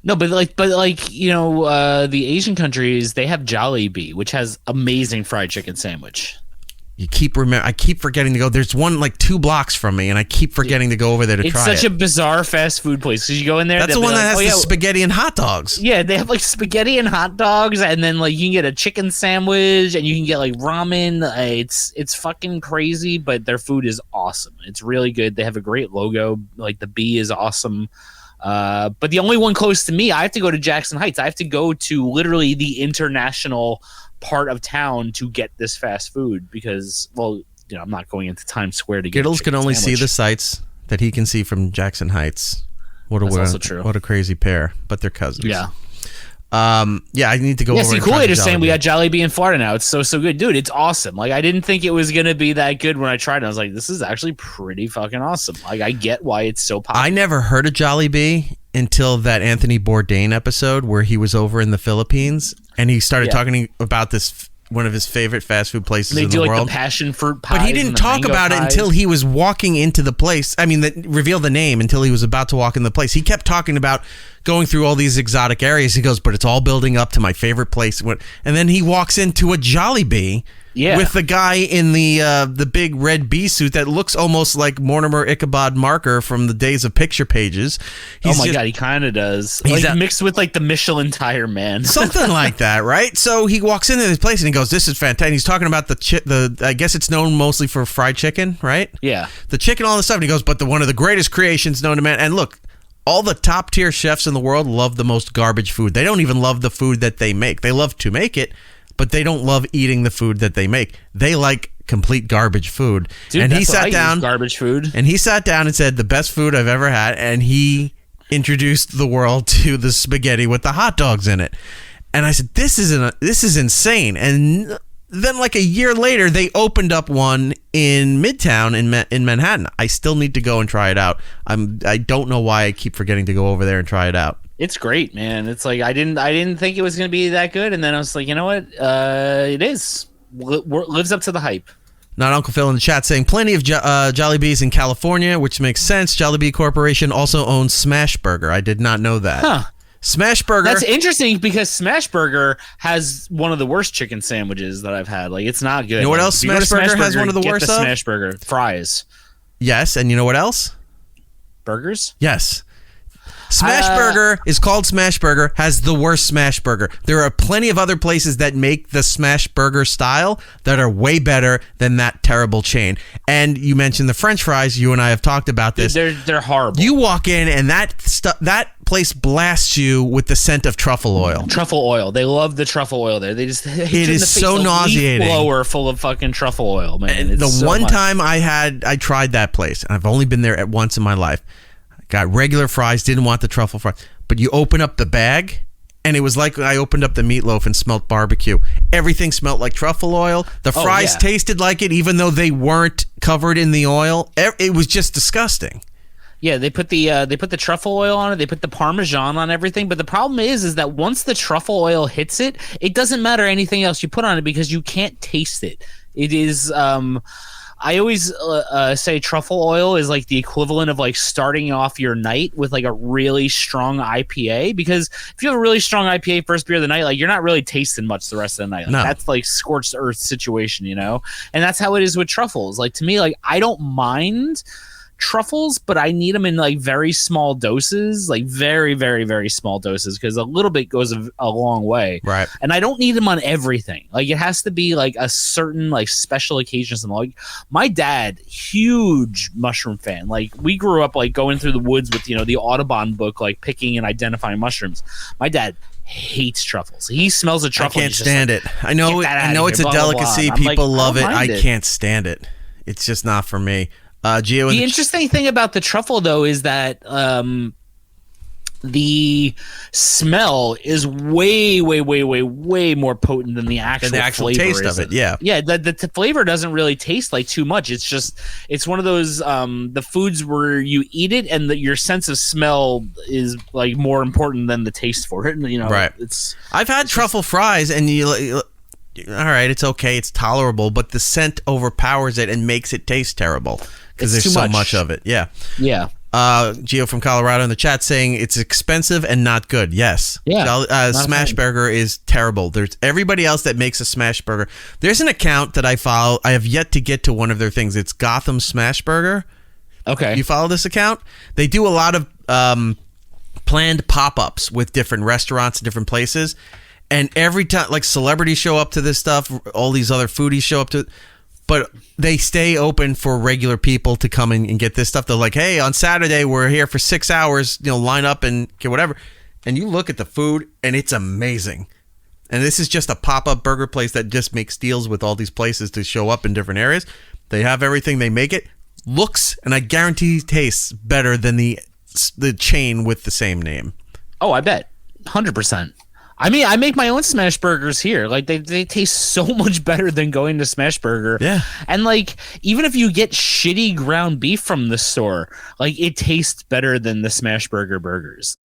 No, the Asian countries, they have Jollibee, which has amazing fried chicken sandwich. I keep forgetting to go. There's one like 2 blocks from me, and I keep forgetting to go over there to try it. It's such a bizarre fast food place because you go in there. That's the one that has the spaghetti and hot dogs. Yeah, they have like spaghetti and hot dogs, and then like you can get a chicken sandwich, and you can get like ramen. It's fucking crazy, but their food is awesome. It's really good. They have a great logo. Like the B is awesome. But the only one close to me, I have to go to Jackson Heights. I have to go to literally the international part of town to get this fast food because, well, I'm not going into Times Square to get. Giddles can only see the sights that he can see from Jackson Heights. That's also true. What a crazy pair, but they're cousins. Yeah. I need to go. Yeah, see, Kool-Aid is saying we got Jollibee in Florida now. It's so good, dude. It's awesome. Like, I didn't think it was gonna be that good when I tried it. I was like, this is actually pretty fucking awesome. Like, I get why it's so popular. I never heard of Jollibee until that Anthony Bourdain episode where he was over in the Philippines and he started talking about this one of his favorite fast food places in the world. They do like the passion fruit pies. But he didn't talk about it until he was walking into the place. I mean, reveal the name until he was about to walk in the place. He kept talking about going through all these exotic areas. He goes, but it's all building up to my favorite place. And then he walks into a Jollibee with the guy in the big red bee suit that looks almost like Mortimer Ichabod Marker from the days of picture pages. God, he kind of does. Like mixed with like the Michelin tire man. Something like that, right? So he walks into this place and he goes, this is fantastic. He's talking about the I guess it's known mostly for fried chicken, right? Yeah. The chicken, all this stuff. And he goes, but one of the greatest creations known to man. And look, all the top tier chefs in the world love the most garbage food. They don't even love the food that they make. They love to make it, but they don't love eating the food that they make. They like complete garbage food. Dude, and he sat down, garbage food. And he sat down and said, the best food I've ever had. And he introduced the world to the spaghetti with the hot dogs in it. And I said, this is insane. And then like a year later, they opened up one in Midtown in Manhattan. I still need to go and try it out. I don't know why I keep forgetting to go over there and try it out. It's great, man. It's like I didn't think it was going to be that good, and then I was like, you know what? It is. Lives up to the hype. Not Uncle Phil in the chat saying plenty of Jollibees in California, which makes sense. Jollibee Corporation also owns Smashburger. I did not know that. Huh. Smashburger. That's interesting because Smashburger has one of the worst chicken sandwiches that I've had. Like, it's not good. You know what else Smashburger has one of the worst of? Smashburger fries. Yes, and you know what else? Burgers? Yes. Smashburger is called Smashburger, has the worst Smashburger. There are plenty of other places that make the Smashburger style that are way better than that terrible chain. And you mentioned the French fries. You and I have talked about this. They're horrible. You walk in and that place blasts you with the scent of truffle oil. Truffle oil. They love the truffle oil there. They just it is so nauseating. A blower full of fucking truffle oil, man. It's the one time I tried that place, and I've only been there at once in my life. Got regular fries, didn't want the truffle fries. But you open up the bag, and it was like I opened up the meatloaf and smelt barbecue. Everything smelled like truffle oil. The fries tasted like it, even though they weren't covered in the oil. It was just disgusting. Yeah, they put the truffle oil on it. They put the Parmesan on everything. But the problem is that once the truffle oil hits it, it doesn't matter anything else you put on it because you can't taste it. It is... I always say truffle oil is like the equivalent of like starting off your night with like a really strong IPA, because if you have a really strong IPA first beer of the night, like you're not really tasting much the rest of the night. Like, that's like scorched earth situation, you know? And that's how it is with truffles. Like to me, like I don't mind truffles, but I need them in like very small doses, like very, very, very small doses, because a little bit goes a long way. Right. And I don't need them on everything. Like it has to be like a certain like special occasions. And like my dad, huge mushroom fan. Like we grew up like going through the woods with, the Audubon book, like picking and identifying mushrooms. My dad hates truffles. He smells a truffle. I can't stand it. I know it's a delicacy. People love it. I can't stand it. It's just not for me. Gio, the interesting thing about the truffle, though, is that the smell is way, way, way, way, way more potent than the actual flavor taste of it. Yeah, yeah. The flavor doesn't really taste like too much. It's one of those the foods where you eat it and your sense of smell is like more important than the taste for it. Right. I've had truffle fries, and all right, it's okay, it's tolerable, but the scent overpowers it and makes it taste terrible because there's so much of it. Yeah. Gio from Colorado in the chat saying it's expensive and not good. Yes. Yeah. Smashburger is terrible. There's everybody else that makes a Smashburger. There's an account that I follow. I have yet to get to one of their things. It's Gotham Smashburger. Okay. You follow this account? They do a lot of planned pop-ups with different restaurants and different places. And every time, like, celebrities show up to this stuff, all these other foodies show up to it. But they stay open for regular people to come in and get this stuff. They're like, hey, on Saturday, we're here for 6 hours, line up and get whatever. And you look at the food, and it's amazing. And this is just a pop-up burger place that just makes deals with all these places to show up in different areas. They have everything. They make it. Looks, and I guarantee tastes better than the chain with the same name. Oh, I bet. 100%. I mean, I make my own smash burgers here. Like, they taste so much better than going to Smashburger. Yeah. And, like, even if you get shitty ground beef from the store, like, it tastes better than the Smashburger burgers.